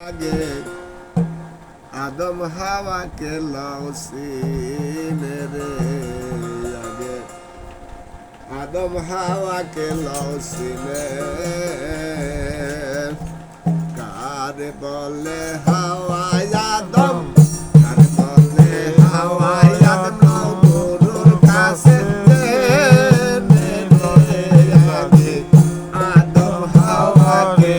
আগে আদম হাওয়াকে লওসিনে রে আগে আদম হাওয়াকে লওসিনে কারে বলে হাওয়া আদম কারে বলে হাওয়া আদম নবুর কাছে আদম হাওয়াকে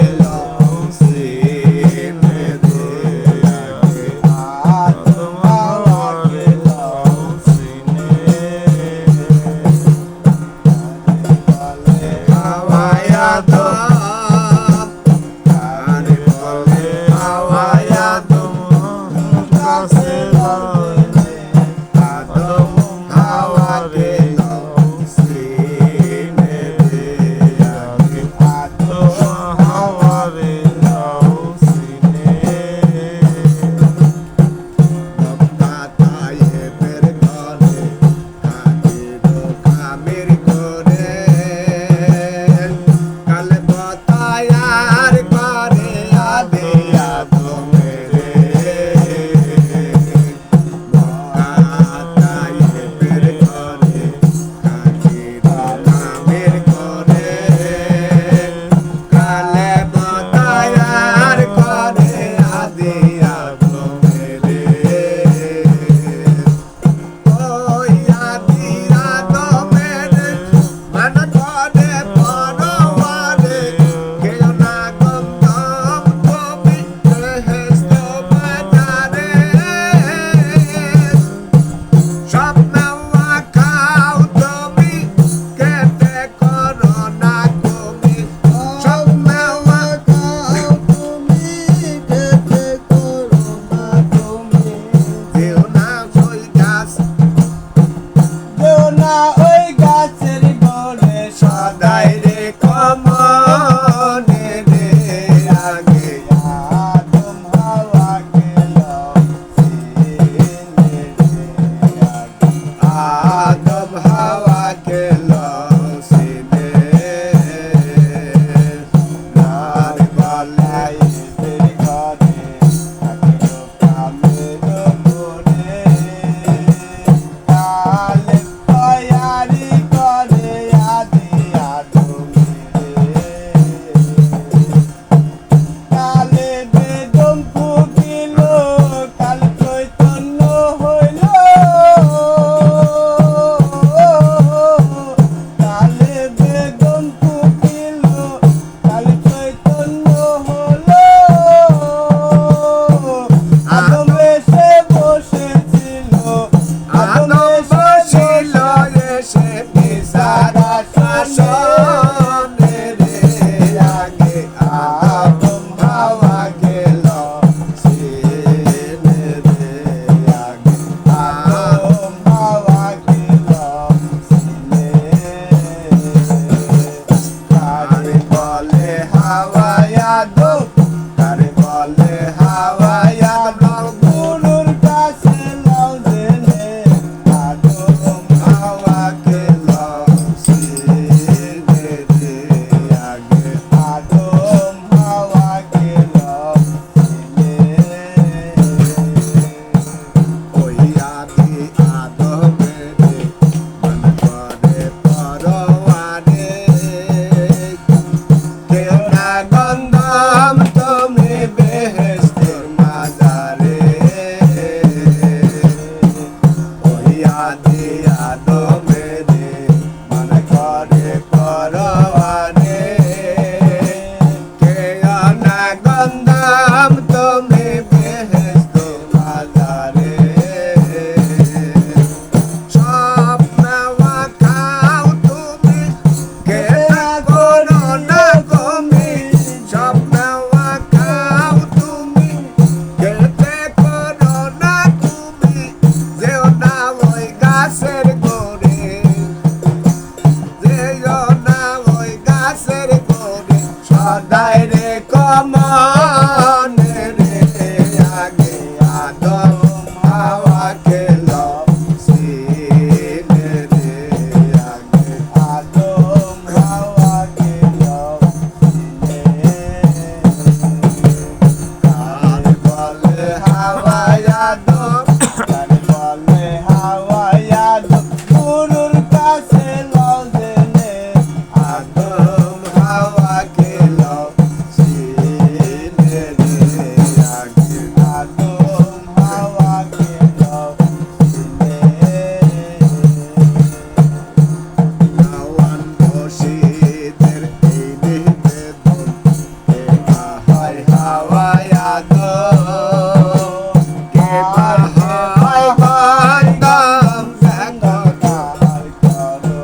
কে বাহাই বান্দম দেখো তার করো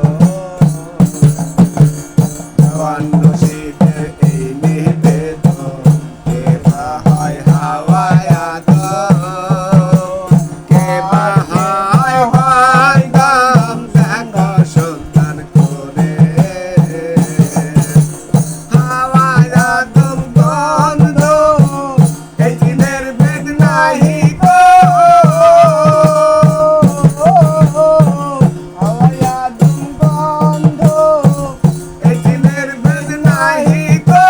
জওয়ান শীতের এই নিবেদন কে বাহাই হাওয়ায় কে বাহাই বান্দম দেখো সন্তান করে হাওয়ায় আদম গন্ধ এই দিনের বেদ নাহি গো হাওয়ায় আদম গন্ধ এই দিনের বেদ নাহি গো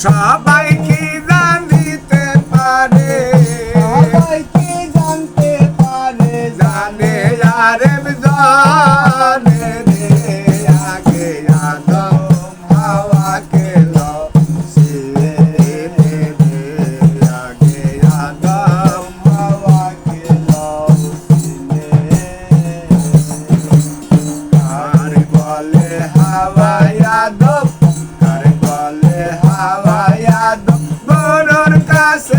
সবাই কি জানিতে পারে সবাই কি জানতে পারে জানে আরে জানে রে আগে আদম হাওয়াকে লো সিলে রে আগে আদম হাওয়াকে লো সিলে কার বলে হাওয়ায় আদম কার বলে হাওয়ায় আদম গরুর কাছে